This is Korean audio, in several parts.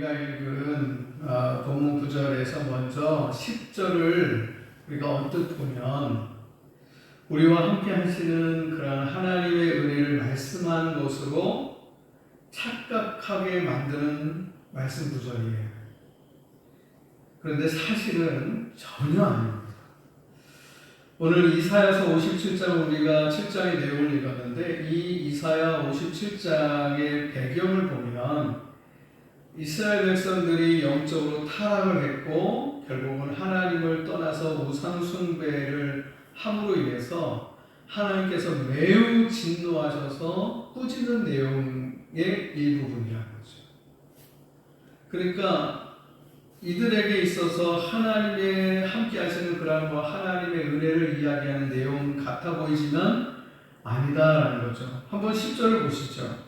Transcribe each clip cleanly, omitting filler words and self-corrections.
우리가 읽은 본문 구절에서 먼저 10절을 우리가 언뜻 보면 우리와 함께 하시는 그런 하나님의 은혜를 말씀한 것으로 착각하게 만드는 말씀 구절이에요. 그런데 사실은 전혀 아닙니다. 오늘 이사야서 57장 우리가 7장의 내용을 읽었는데 이 이사야 57장의 배경을 보면 이스라엘 백성들이 영적으로 타락을 했고 결국은 하나님을 떠나서 우상 숭배를 함으로 인해서 하나님께서 매우 진노하셔서 꾸짖는 내용의 일부분이라는 거죠. 그러니까 이들에게 있어서 하나님의 함께 하시는 그런 하나님의 은혜를 이야기하는 내용 같아 보이지만 아니다라는 거죠. 한번 10절을 보시죠.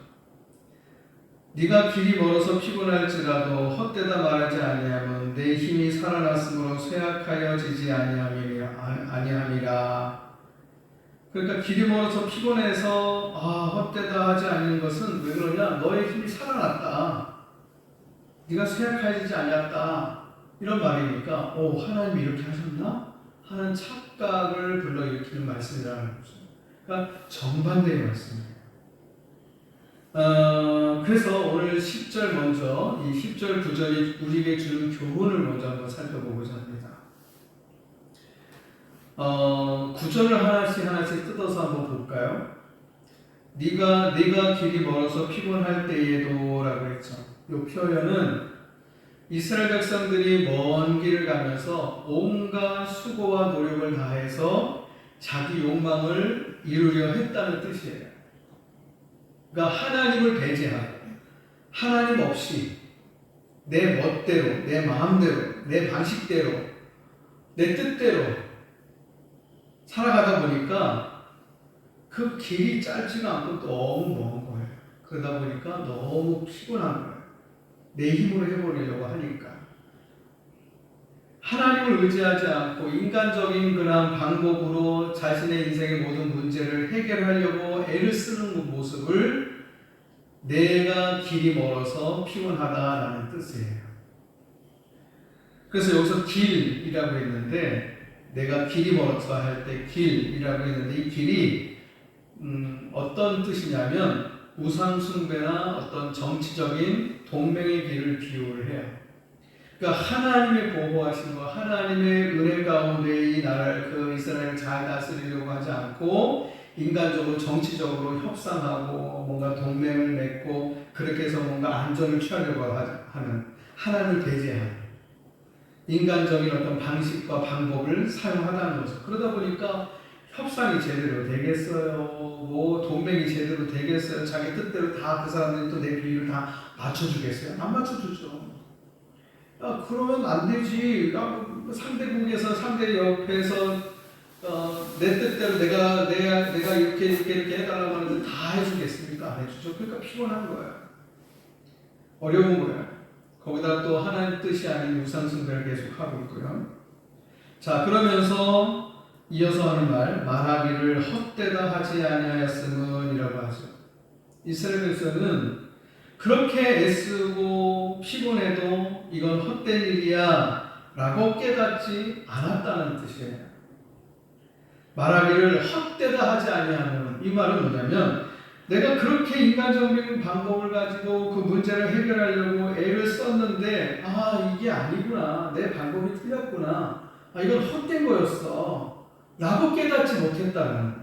네가 길이 멀어서 피곤할지라도 헛되다 말하지 아니하면 내 힘이 살아났으므로 쇠약하여지지 아니함이라. 그러니까 길이 멀어서 피곤해서 헛되다 하지 않는 것은 왜 그러냐? 너의 힘이 살아났다. 네가 쇠약해지지 않았다. 이런 말이니까 하나님이 이렇게 하셨나? 하는 착각을 불러일으키는 말씀이라는 거죠. 그러니까 정반대의 말씀이에요. 그래서 오늘 10절 먼저 이 10절 9절이 우리에게 주는 교훈을 먼저 한번 살펴보고자 합니다. 9절을 하나씩 뜯어서 한번 볼까요? 네가 길이 멀어서 피곤할 때에도 라고 했죠. 이 표현은 이스라엘 백성들이 먼 길을 가면서 온갖 수고와 노력을 다해서 자기 욕망을 이루려 했다는 뜻이에요. 그러니까 하나님을 배제하고 하나님 없이 내 멋대로, 내 마음대로, 내 방식대로, 내 뜻대로 살아가다 보니까 그 길이 짧지가 않고 너무 먼 거예요. 그러다 보니까 너무 피곤한 거예요. 내 힘으로 해보려고 하니까. 하나님을 의지하지 않고 인간적인 그런 방법으로 자신의 인생의 모든 문제를 해결하려고 애를 쓰는 모습을 내가 길이 멀어서 피곤하다라는 뜻이에요. 그래서 여기서 길이라고 했는데 내가 길이 멀어서 할 때 길이라고 했는데 이 길이 어떤 뜻이냐면 우상 숭배나 어떤 정치적인 동맹의 길을 비유를 해요. 그러니까 하나님의 보호하심과 하나님의 은혜 가운데 이 나라를 그 이스라엘을 잘 다스리려고 하지 않고 인간적으로 정치적으로 협상하고 뭔가 동맹을 맺고 그렇게 해서 뭔가 안전을 취하려고 하는 하나님을 배제하는 인간적인 어떤 방식과 방법을 사용하다는 거죠. 그러다 보니까 협상이 제대로 되겠어요? 동맹이 제대로 되겠어요? 자기 뜻대로 다 그 사람들이 또 내 비위를 다 맞춰주겠어요? 안 맞춰주죠. 그러면 안 되지. 상대국에서 상대 옆에서 내 뜻대로 내가 이렇게 해달라고 하는데 다 해주겠습니까? 안 해주죠. 그러니까 피곤한 거예요. 어려운 거예요. 거기다 또 하나님 뜻이 아닌 우상숭배를 계속하고 있고요. 자, 그러면서 이어서 하는 말하기를 헛되다 하지 아니하였음은 이라고 하죠. 이스라엘에서는 그렇게 애쓰고 피곤해도 이건 헛된 일이야 라고 깨닫지 않았다는 뜻이에요. 말하기를 헛되다 하지 아니하면 이 말은 뭐냐면 내가 그렇게 인간적인 방법을 가지고 그 문제를 해결하려고 애를 썼는데 이게 아니구나. 내 방법이 틀렸구나. 이건 헛된 거였어. 라고 깨닫지 못했다는 거예요.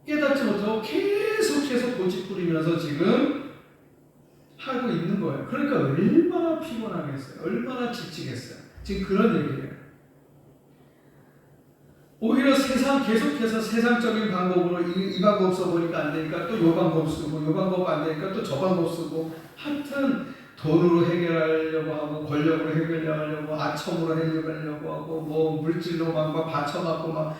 깨닫지 못하고 계속해서 고집부리면서 지금 하고 있는 거예요. 그러니까 얼마나 피곤하겠어요. 얼마나 지치겠어요. 지금 그런 얘기예요. 오히려 계속해서 세상적인 방법으로 이 방법 써보니까 안 되니까 또 요 방법 쓰고 요 방법 안 되니까 또 저 방법 쓰고 하여튼 돈으로 해결하려고 하고 권력으로 해결하려고 아첨으로 해결하려고 하고 뭐 물질로 막 받쳐갖고 막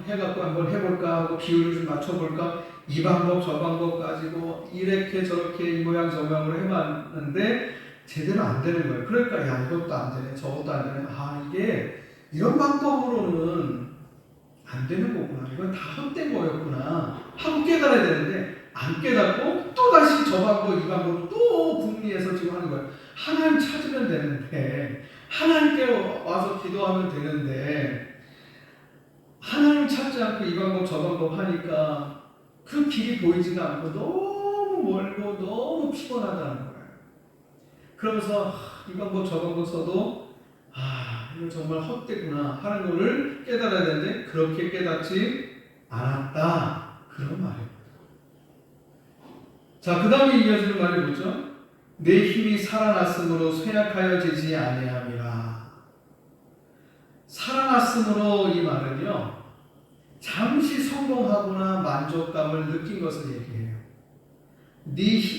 해갖고 한번 해볼까 하고 비율을 좀 맞춰볼까 이 방법 저 방법 가지고 이렇게 저렇게 이 모양 저 모양으로 해봤는데 제대로 안 되는 거예요. 그러니까 이것도 안 되네 저것도 안 되네 이게 이런 방법으로는 안 되는 거구나. 이건 다 헛된 거였구나 하고 깨달아야 되는데 안 깨닫고 또 다시 저 방법 이 방법 또 정리해서 지금 하는 거예요. 하나님 찾으면 되는데, 하나님께 와서 기도하면 되는데, 하나님 찾지 않고 이 방법 저 방법 하니까 그 길이 보이지가 않고 너무 멀고 너무 피곤하다는 거예요. 그러면서 이 방법 저 방법 써도 이거 정말 헛되구나 하는 거를 깨달아야 되는데 그렇게 깨닫지 않았다. 그런 말이에요. 자, 그 다음에 이어지는 말이 뭐죠? 내 힘이 살아났으므로 쇠약하여지지 아니함이라. 살아났으므로 이 말은요, 잠시 성공하거나 만족감을 느낀 것을 얘기해요.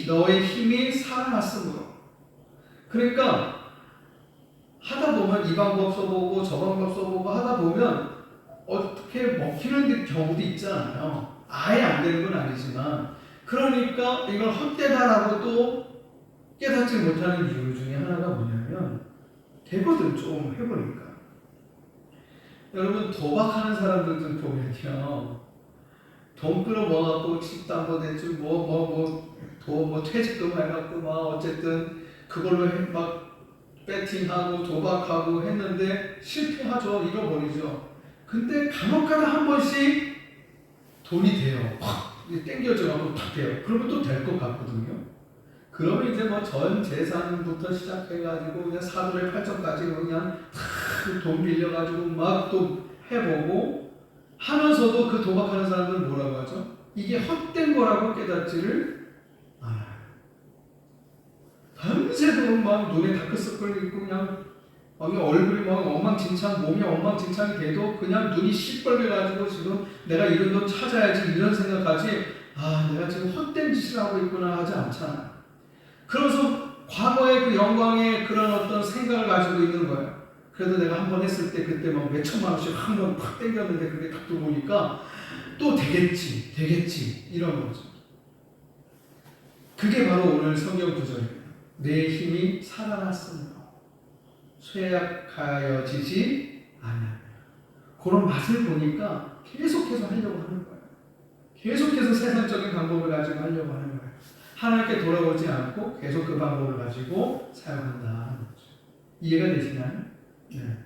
너의 힘이 살아났으므로. 그러니까 하다 보면 이 방법 써보고 저 방법 써보고 하다 보면 어떻게 먹히는 경우도 있잖아요. 아예 안 되는 건 아니지만, 그러니까 이걸 헛되다라고 또 깨닫지 못하는 이유 중에 하나가 뭐냐면, 되거든 좀 해보니까. 여러분, 도박하는 사람들 좀 보면요, 돈 끌어모아갖고 집도 한번 냈지 퇴직금 해갖고 막 어쨌든 그걸로 막 배팅하고 도박하고 했는데 실패하죠. 잃어버리죠. 근데 간혹가다 한 번씩 돈이 돼요. 확 땡겨져갖고 탁 돼요. 그러면 또 될 것 같거든요. 그러면 이제 뭐 전 재산부터 시작해가지고 그냥 사돈의 8점까지 그냥 돈 빌려가지고 막 또 해보고 하면서도 그 도박하는 사람들은 뭐라고 하죠? 이게 헛된 거라고 깨닫지를 않아요. 밤새도록 막 눈에 다크서클 있고 그냥 얼굴이 막 엉망진창, 몸이 엉망진창이 돼도 그냥 눈이 시뻘개가지고 지금 내가 이런 돈 찾아야지 이런 생각하지, 내가 지금 헛된 짓을 하고 있구나 하지 않잖아. 그래서 과거의 그 영광의 그런 어떤 생각을 가지고 있는 거예요. 그래도 내가 한 번 했을 때 그때 막 몇천만 원씩 한 번 팍 땡겼는데 그게 딱 들어오니까 또 되겠지 이런 거죠. 그게 바로 오늘 성경 구절이에요. 내 힘이 살아났으므로 쇠약하여지지 않아. 그런 맛을 보니까 계속해서 하려고 하는 거예요. 계속해서 세상적인 방법을 가지고 하려고 하는 거예요. 하나님께 돌아오지 않고 계속 그 방법을 가지고 사용한다는 거죠. 이해가 되시나요? 네.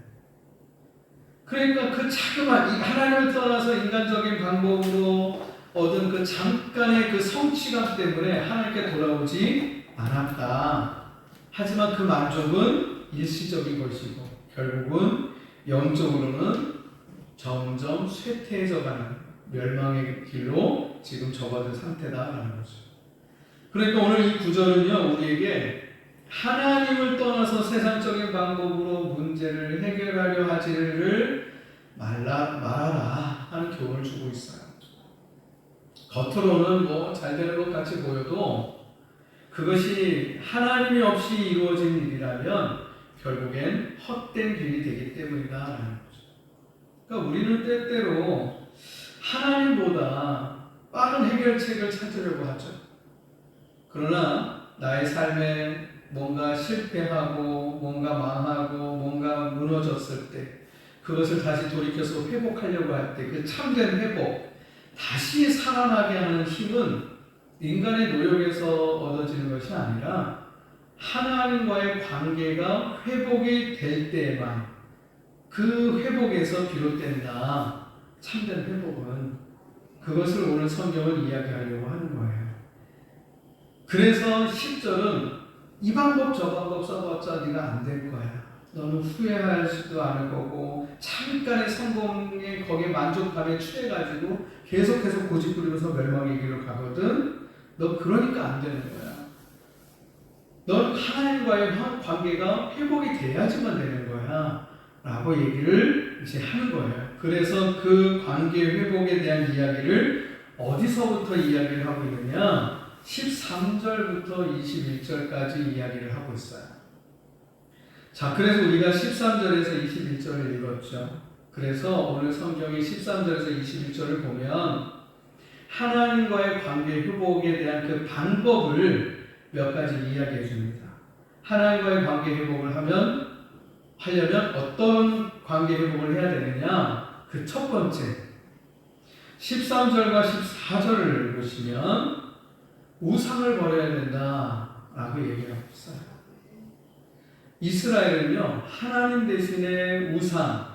그러니까 그 자그마한 하나님을 떠나서 인간적인 방법으로 얻은 그 잠깐의 그 성취감 때문에 하나님께 돌아오지 않았다. 하지만 그 만족은 일시적인 것이고 결국은 영적으로는 점점 쇠퇴해져가는 멸망의 길로 지금 접어든 상태다라는 거죠. 그러니까 오늘 이 구절은요, 우리에게 하나님을 떠나서 세상적인 방법으로 문제를 해결하려 하지를 말아라 하는 교훈을 주고 있어요. 겉으로는 뭐 잘 되는 것 같이 보여도 그것이 하나님이 없이 이루어진 일이라면 결국엔 헛된 길이 되기 때문이다라는 거죠. 그러니까 우리는 때때로 하나님보다 빠른 해결책을 찾으려고 하죠. 그러나 나의 삶에 뭔가 실패하고 뭔가 망하고 뭔가 무너졌을 때 그것을 다시 돌이켜서 회복하려고 할 때 그 참된 회복, 다시 살아나게 하는 힘은 인간의 노력에서 얻어지는 것이 아니라 하나님과의 관계가 회복이 될 때에만 그 회복에서 비롯된다. 참된 회복은. 그것을 오늘 성경은 이야기하려고 하는 거예요. 그래서 10절은 이 방법 저 방법 써봤자 네가 안 될 거야. 너는 후회하지도 않을 거고 잠깐의 성공에 거기에 만족감에 취해가지고 계속해서 고집부리면서 멸망의 길로 가거든. 너 그러니까 안 되는 거야. 넌 하나님과의 관계가 회복이 돼야지만 되는 거야 라고 얘기를 이제 하는 거예요. 그래서 그 관계 회복에 대한 이야기를 어디서부터 이야기를 하고 있느냐, 13절부터 21절까지 이야기를 하고 있어요. 자, 그래서 우리가 13절에서 21절을 읽었죠. 그래서 오늘 성경의 13절에서 21절을 보면 하나님과의 관계 회복에 대한 그 방법을 몇 가지 이야기해 줍니다. 하나님과의 관계 회복을 하려면 어떤 관계 회복을 해야 되느냐? 그 첫 번째, 13절과 14절을 보시면 우상을 버려야 된다. 라고 얘기하고 있어요. 이스라엘은요, 하나님 대신에 우상,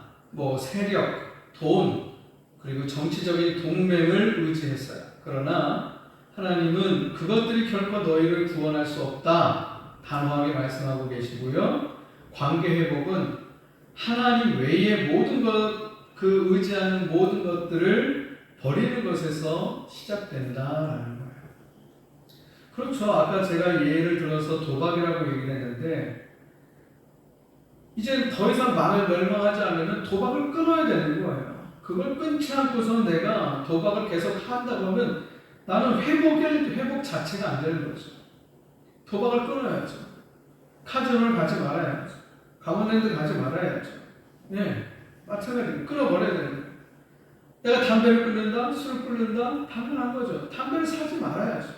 세력, 돈, 그리고 정치적인 동맹을 의지했어요. 그러나 하나님은 그것들이 결코 너희를 구원할 수 없다, 단호하게 말씀하고 계시고요. 관계 회복은 하나님 외의 모든 그 의지하는 모든 것들을 버리는 것에서 시작된다라는 거예요. 그렇죠. 아까 제가 예를 들어서 도박이라고 얘기를 했는데, 이제 더 이상 멸망하지 않으면 도박을 끊어야 되는 거예요. 그걸 끊지 않고서 내가 도박을 계속 한다고 하면 나는 회복 자체가 안 되는 거죠. 도박을 끊어야죠. 카지노를 가지 말아야죠. 강원랜드 가지 말아야죠. 예, 마찬가지로 끊어버려야 되는 거예요. 내가 담배를 끊는다, 술을 끊는다, 당연한 거죠. 담배를 사지 말아야죠.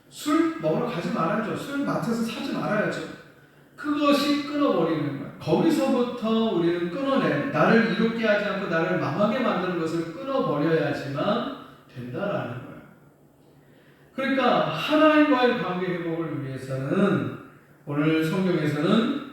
술 먹으러 가지 말아야죠. 술 마트에서 사지 말아야죠. 그것이 끊어버리는 거예요. 거기서부터 우리는 나를 이롭게 하지 않고 나를 망하게 만드는 것을 끊어버려야지만 된다라는 거예요. 그러니까 하나님과의 관계 회복을 위해서는 오늘 성경에서는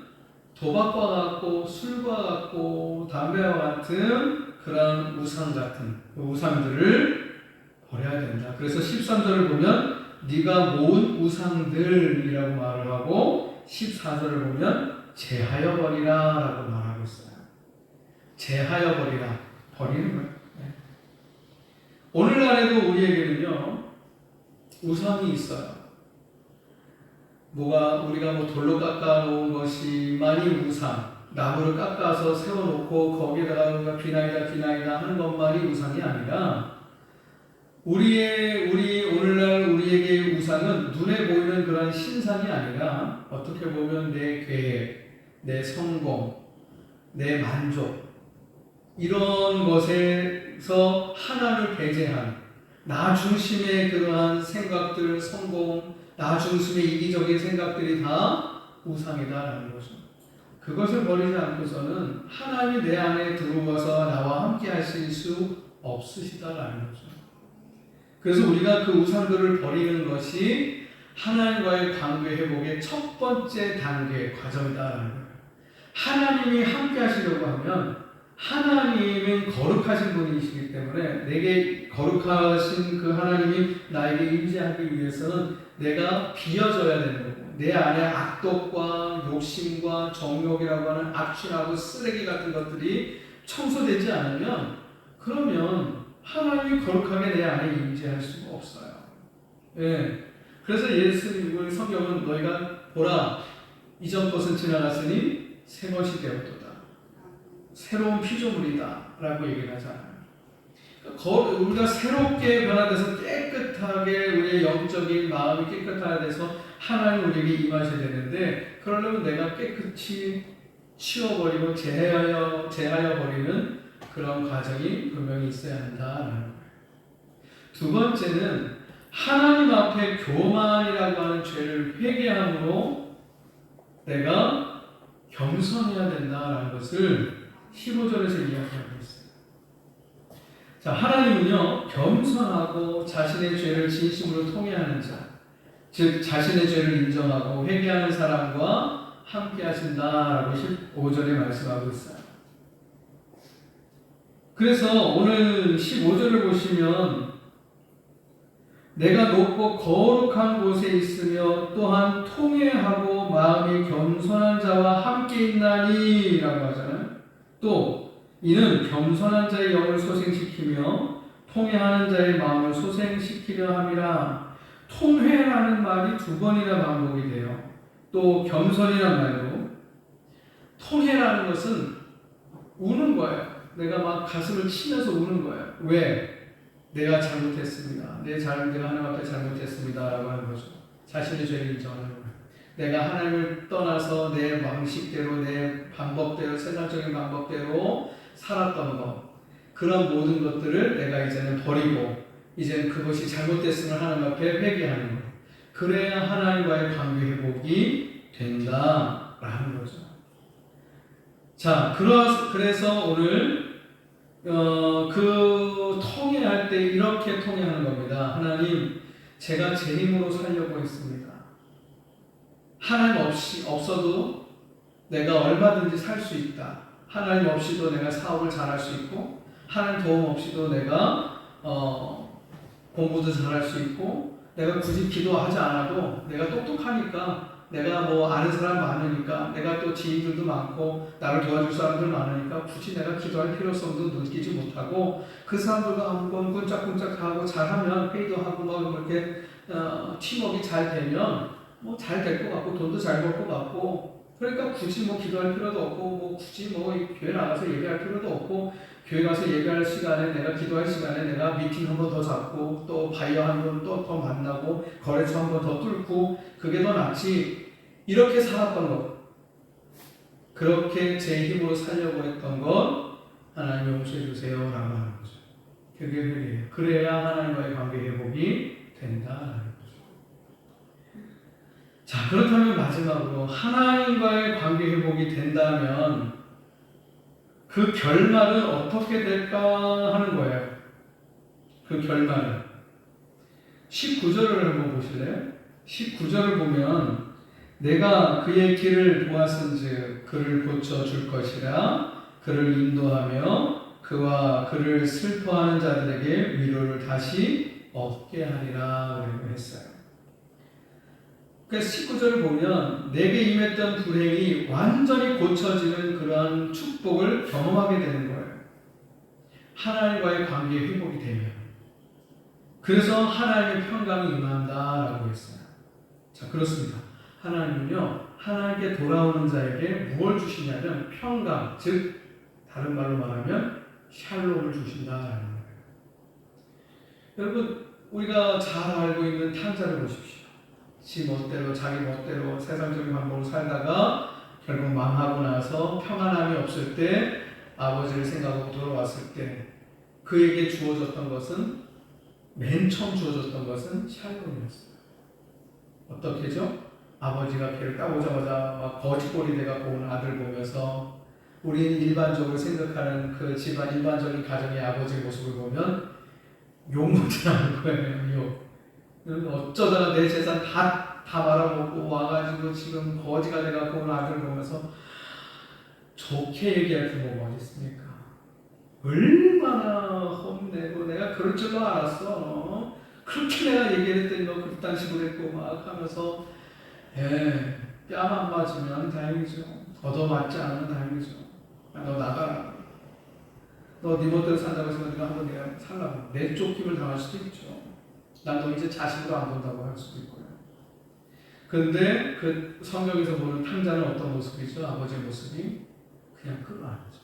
도박과 같고 술과 같고 담배와 같은 그런 우상 같은 우상들을 버려야 된다. 그래서 13절을 보면 네가 모은 우상들이라고 말을 하고 14절을 보면 제하여 버리라 라고 말하고 있어요. 제하여 버리라. 버리는 거예요. 네. 오늘날에도 우리에게는요, 우상이 있어요. 우리가 돌로 깎아 놓은 것이 많이 우상, 나무를 깎아서 세워놓고 거기에다가 비나이다 하는 것만이 우상이 아니라 오늘날 우리에게 우상은 눈에 보이는 그런 신상이 아니라 어떻게 보면 내 계획, 내 성공, 내 만족 이런 것에서 하나를 배제한 나 중심의 그러한 생각들, 성공, 나 중심의 이기적인 생각들이 다 우상이다라는 거죠. 그것을 버리지 않고서는 하나님이 내 안에 들어와서 나와 함께 하실 수 없으시다라는 거죠. 그래서 우리가 그 우상들을 버리는 것이 하나님과의 관계 회복의 첫 번째 단계 과정이다라는 거예요. 하나님이 함께 하시려고 하면 하나님은 거룩하신 분이시기 때문에 내게 거룩하신 그 하나님이 나에게 임재하기 위해서는 내가 비어져야 되는 거고, 내 안에 악독과 욕심과 정욕이라고 하는 악취나고 쓰레기 같은 것들이 청소되지 않으면 그러면 하나님이 거룩하게 내 안에 임재할 수가 없어요. 예. 그래서 예수님 성경은 너희가 보라 이전 것은 지나갔으니 새 것이 되었도다. 새로운 피조물이다 라고 얘기를 하잖아요. 우리가 새롭게 변화돼서 깨끗하게 우리의 영적인 마음이 깨끗하게 돼서 하나님 우리에게 임하셔야 되는데, 그러려면 내가 깨끗이 치워버리고 제하여 버리는 그런 과정이 분명히 있어야 한다라는 거예요. 두 번째는 하나님 앞에 교만이라고 하는 죄를 회개함으로 내가 겸손해야 된다라는 것을 15절에서 이야기하고 있어요. 자, 하나님은요, 겸손하고 자신의 죄를 진심으로 통회하는 자, 즉 자신의 죄를 인정하고 회개하는 사람과 함께 하신다라고 15절에 말씀하고 있어요. 그래서 오늘 15절을 보시면 내가 높고 거룩한 곳에 있으며 또한 통회하고 마음이 겸손한 자와 함께 있나니 라고 하잖아요. 또 이는 겸손한 자의 영을 소생시키며 통회하는 자의 마음을 소생시키려 함이라. 통회라는 말이 두 번이나 반복이 돼요. 또 겸손이란 말도, 통회라는 것은 우는 거예요. 내가 막 가슴을 치면서 우는 거예요. 왜? 내가 잘못했습니다. 내가 하나님 앞에 잘못했습니다 라고 하는 거죠. 자신의 죄를 인정하는 거예요. 내가 하나님을 떠나서 내 방식대로, 내 방법대로, 세상적인 방법대로 살았던 것, 그런 모든 것들을 내가 이제는 버리고 이제는 그것이 잘못됐음을 하나님 앞에 회개하는 것. 그래야 하나님과의 관계 회복이 된다라는 거죠. 자, 그래서 오늘 그 통회할 때 이렇게 통회하는 겁니다. 하나님, 제가 제 힘으로 살려고 했습니다. 하나님 없어도 내가 얼마든지 살 수 있다. 하나님 없이도 내가 사업을 잘할 수 있고, 하나님 도움 없이도 내가 공부도 잘할 수 있고, 내가 굳이 기도하지 않아도 내가 똑똑하니까, 내가 뭐 아는 사람 많으니까, 내가 또 지인들도 많고 나를 도와줄 사람들 많으니까 굳이 내가 기도할 필요성도 느끼지 못하고, 그 사람들과 한번 꾼짝꾼짝하고 잘하면 회의도 하고 뭐 이렇게 팀워크가 잘 되면 뭐 잘 될 것 같고 돈도 잘 벌 것 같고, 그러니까 굳이 뭐 기도할 필요도 없고, 뭐 굳이 뭐 교회 나가서 예배할 필요도 없고, 교회 가서 예배할 시간에 내가 기도할 시간에 내가 미팅 한 번 더 잡고, 또 바이어 한 번 또 더 만나고, 거래처 한 번 더 뚫고, 그게 더 낫지. 이렇게 살았던 것, 그렇게 제 힘으로 살려고 했던 것 하나님 용서해 주세요 라고 하는 거죠. 그게 회개예요. 그래야 하나님과의 관계 회복이 된다라는 거죠. 자, 그렇다면 마지막으로 하나님과의 관계 회복이 된다면 그 결말은 어떻게 될까 하는 거예요. 그 결말은 19절을 한번 보실래요? 19절을 보면 내가 그의 길을 보았은즉 그를 고쳐줄 것이라, 그를 인도하며 그와 그를 슬퍼하는 자들에게 위로를 다시 얻게 하리라 라고 했어요. 그래서 19절을 보면 내게 임했던 불행이 완전히 고쳐지는 그러한 축복을 경험하게 되는 거예요. 하나님과의 관계 회복이 되면. 그래서 하나님의 평강이 임한다라고 했어요. 자, 그렇습니다. 하나님은요, 하나님께 돌아오는 자에게 무엇을 주시냐면 평강, 즉 다른 말로 말하면 샬롬을 주신다라는 거예요. 여러분, 우리가 잘 알고 있는 탕자를 보십시오. 지 멋대로, 자기 멋대로 세상적인 방법으로 살다가 결국 망하고 나서 평안함이 없을 때, 아버지를 생각하고 돌아왔을 때 그에게 주어졌던 것은, 맨 처음 주어졌던 것은 샬롬이었어요. 어떻게죠? 아버지가 걔를 따오자마자 막 거짓골이 돼갖고 온 아들 보면서, 우리는 일반적으로 생각하는 그 집안 일반적인 가정의 아버지의 모습을 보면 욕 먼저 나는 거예요. 욕. 어쩌다가 내 재산 다 말아먹고 와가지고 지금 거지가 돼갖고 온 아들 보면서 좋게 얘기할 부모가 어디 있습니까? 얼마나 혼내고, 내가 그럴 줄로 알았어. 그렇게 내가 얘기를 했더니 너 그딴 식으로 했고 막 하면서, 뺨 안 맞으면 다행이죠. 얻어맞지 않으면 다행이죠. 너 나가라. 너 네 멋대로 산다고 해서 네가 한번 내가 살라고. 내 쫓김을 당할 수도 있죠. 난 너 이제 자식으로 안 본다고 할 수도 있고요. 그런데 그 성경에서 보는 탕자는 어떤 모습이죠? 아버지의 모습이 그냥 끌어안죠.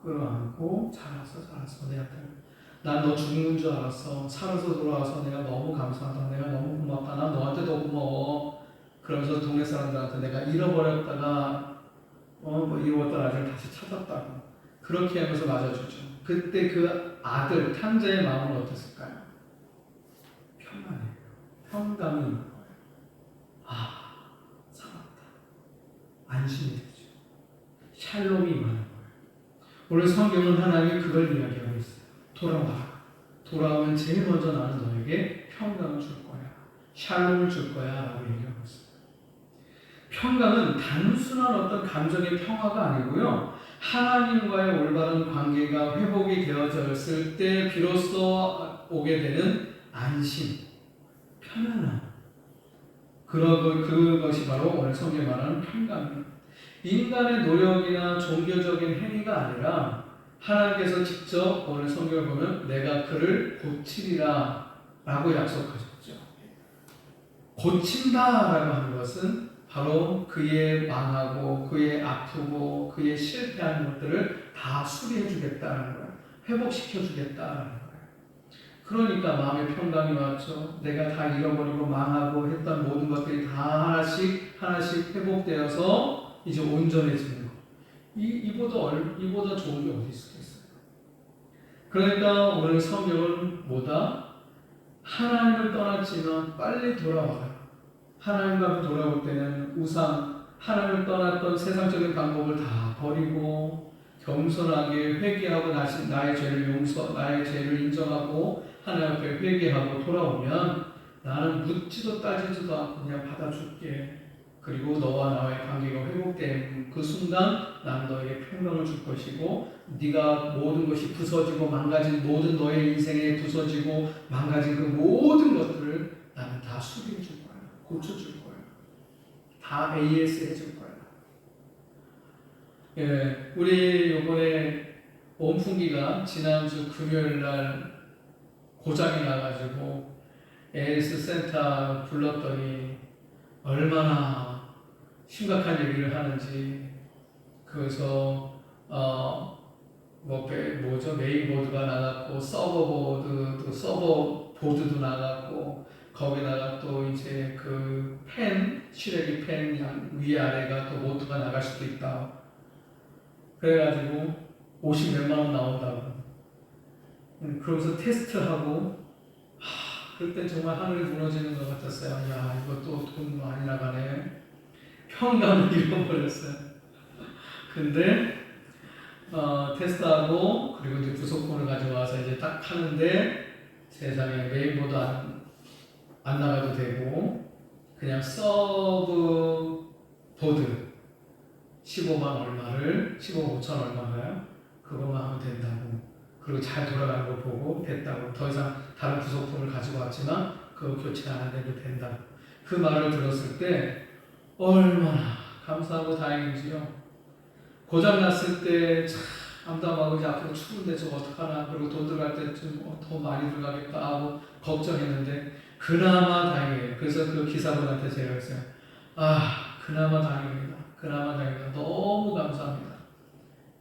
끌어안고 잘했어 내 아들. 난 너 죽는 줄 알았어. 살아서 돌아와서 내가 너무 감사하다. 내가 너무 고맙다. 난 너한테 더 고마워. 그러면서 동네 사람들한테 내가 잃어버렸다가 잃어버렸던 아들을 다시 찾았다고 그렇게 하면서 맞아주죠. 그때 그 아들 탕자의 마음은 어땠을까요? 평안해요. 평강이 있는 거예요. 살았다. 안심이 되죠. 샬롬이 임하는 거예요. 오늘 성경은 하나님이 그걸 이야기하고 있어요. 돌아와라. 돌아오면 제일 먼저 나는 너에게 평강을 줄 거야. 샬롬을 줄 거야 라고 얘기하고 있어요. 평강은 단순한 어떤 감정의 평화가 아니고요, 하나님과의 올바른 관계가 회복이 되어졌을 때 비로소 오게 되는 안심, 편안함, 그것이 바로 오늘 성경에 말하는 평강입니다. 인간의 노력이나 종교적인 행위가 아니라 하나님께서 직접 오늘 성경을 보면 내가 그를 고치리라 라고 약속하셨죠. 고친다라고 하는 것은 바로 그의 망하고 그의 아프고 그의 실패한 것들을 다 수리해 주겠다는 거예요. 회복시켜 주겠다는 거예요. 그러니까 마음의 평강이 왔죠. 내가 다 잃어버리고 망하고 했던 모든 것들이 다 하나씩 회복되어서 이제 온전해지는 것. 이보다 좋은 게 어디 있겠어요. 그러니까 오늘 성경은 뭐다? 하나님을 떠났지만 빨리 돌아와라. 하나님과 돌아올 때는 우상, 하나님을 떠났던 세상적인 방법을 다 버리고 겸손하게 회개하고 나의 죄를 인정하고 하나님 앞에 회개하고 돌아오면 나는 묻지도 따지지도 않고 그냥 받아줄게. 그리고 너와 나와의 관계가 회복된 그 순간 나는 너에게 평강을 줄 것이고 네가 모든 것이 부서지고 망가진 모든 너의 인생에 부서지고 망가진 그 모든 것들을 나는 다 수리해 줄 거야. 고쳐줄 거야. 다 AS 해줄 거야. 예, 우리 요번에 원풍기가 지난주 금요일 날 고장이 나가지고 AS 센터 불렀더니 얼마나 심각한 얘기를 하는지. 그래서 메인보드가 나갔고 서버 보드도 나갔고 거기다가 또 이제 그 실외기 팬 위아래가 또 모터가 나갈 수도 있다. 그래가지고 50몇만 원 나온다고. 그러면서 테스트하고 그때 정말 하늘이 무너지는 것 같았어요. 야, 이것도 돈 많이 나가네. 평감을 잃어버렸어요. 근데 테스트하고 그리고 이제 부속품을 가져와서 이제 딱 하는데 세상에 메인보드 안 나가도 되고 그냥 서브 보드 15만 얼마를 15만 5천 얼마인가요? 그것만 하면 된다고. 그리고 잘 돌아가는 거 보고 됐다고. 더 이상 다른 부속품을 가지고 왔지만 그거 교체 안 해도 된다고. 그 말을 들었을 때 얼마나 감사하고 다행인지요. 고장났을 때 참 암담하고 이제 앞으로 추운데 저거 어떡하나, 그리고 돈 들어갈 때쯤 더 많이 들어가겠다 하고 걱정했는데 그나마 다행이에요. 그래서 그 기사분한테 제가 했어요. 그나마 다행입니다. 그나마 다행입니다. 너무 감사합니다.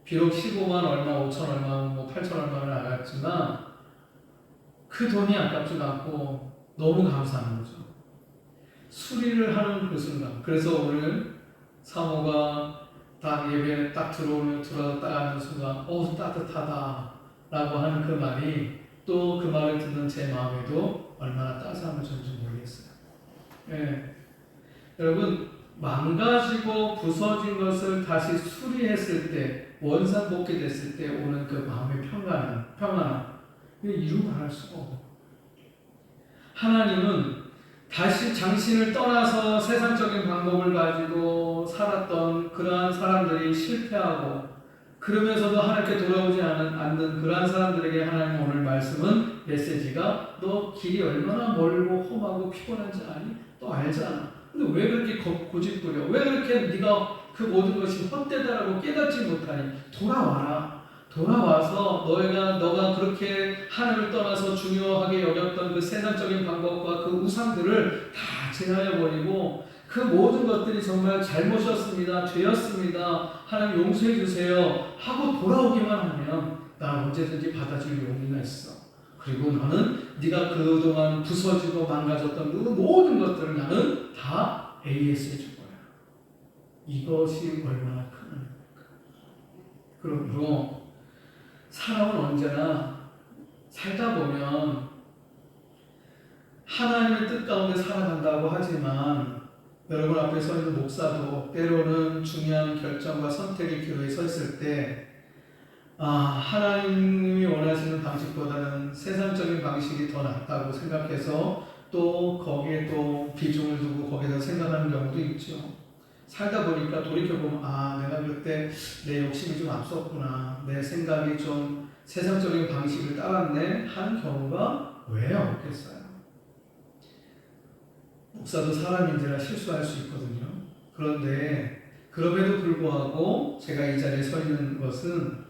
비록 15만 얼마, 5천 얼마, 8천 얼마는 나갔지만 그 돈이 아깝지도 않고 너무 감사한 거죠. 수리를 하는 그 순간. 그래서 오늘 사모가 딱 예배에 딱 들어서 딱 앉는 순간 따뜻하다 라고 하는 그 말이 또 그 말을 듣는 제 마음에도 얼마나 따스함을 줬는지 모르겠어요. 예. 여러분, 망가지고 부서진 것을 다시 수리했을 때, 원상복귀 됐을 때 오는 그 마음의 평안함, 이루 말할 수가 없어요. 하나님은 다시 당신을 떠나서 세상적인 방법을 가지고 살았던 그러한 사람들이 실패하고 그러면서도 하나님께 돌아오지 않는 그러한 사람들에게 하나님 오늘 말씀은 메시지가 너 길이 얼마나 멀고 험하고 피곤한지 아니? 너 알잖아. 근데 왜 그렇게 고집부려? 왜 그렇게 네가 그 모든 것이 헛되다라고 깨닫지 못하니? 돌아와서 너가 그렇게 하나님을 떠나서 중요하게 여겼던 그 세상적인 방법과 그 우상들을 다 제하여버리고 그 모든 것들이 정말 잘못이었습니다. 죄였습니다. 하나님 용서해 주세요 하고 돌아오기만 하면 나 언제든지 받아줄 용기가 있어. 그리고 나는 네가 그동안 부서지고 망가졌던 그 모든 것들을 나는 다 AS 해줄 거야. 이것이 얼마나 큰 은혜입니까? 그러므로 사람은 언제나 살다 보면 하나님의 뜻 가운데 살아간다고 하지만 여러분 앞에 서 있는 목사도 때로는 중요한 결정과 선택의 기로에 서 있을 때 하나님이 원하시는 방식보다는 세상적인 방식이 더 낫다고 생각해서 또 거기에 또 비중을 두고 거기에서 생각하는 경우도 있죠. 살다 보니까 돌이켜보면 내가 그때 내 욕심이 좀 앞섰구나, 내 생각이 좀 세상적인 방식을 따랐네 하는 경우가 왜 없겠어요. 목사도 사람인지라 실수할 수 있거든요. 그런데 그럼에도 불구하고 제가 이 자리에 서 있는 것은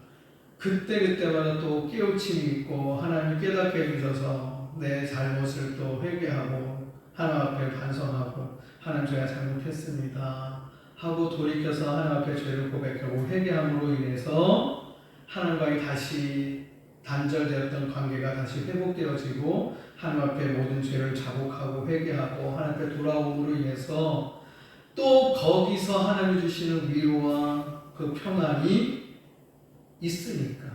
그때마다 또 깨우침이 있고 하나님이 깨닫게 해주셔서 내 잘못을 또 회개하고 하나님 앞에 반성하고 하나님 제가 잘못했습니다 하고 돌이켜서 하나님 앞에 죄를 고백하고 회개함으로 인해서 하나님과의 다시 단절되었던 관계가 다시 회복되어지고 하나님 앞에 모든 죄를 자복하고 회개하고 하나님 앞에 돌아옴으로 인해서 또 거기서 하나님이 주시는 위로와 그 평안이 있으니까,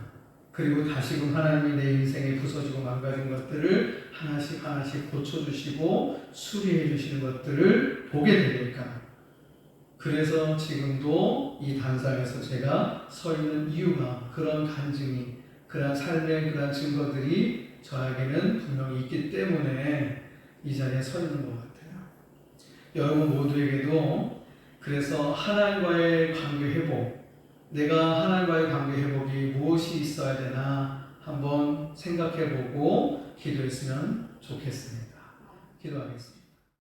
그리고 다시금 하나님이 내 인생에 부서지고 망가진 것들을 하나씩 고쳐주시고 수리해 주시는 것들을 보게 되니까, 그래서 지금도 이 단상에서 제가 서 있는 이유가 그런 간증이, 그런 삶의 그런 증거들이 저에게는 분명히 있기 때문에 이 자리에 서 있는 것 같아요. 여러분 모두에게도 그래서 하나님과의 관계 회복, 내가 하나님과의 관계 회복이 무엇이 있어야 되나 한번 생각해 보고 기도했으면 좋겠습니다. 기도하겠습니다.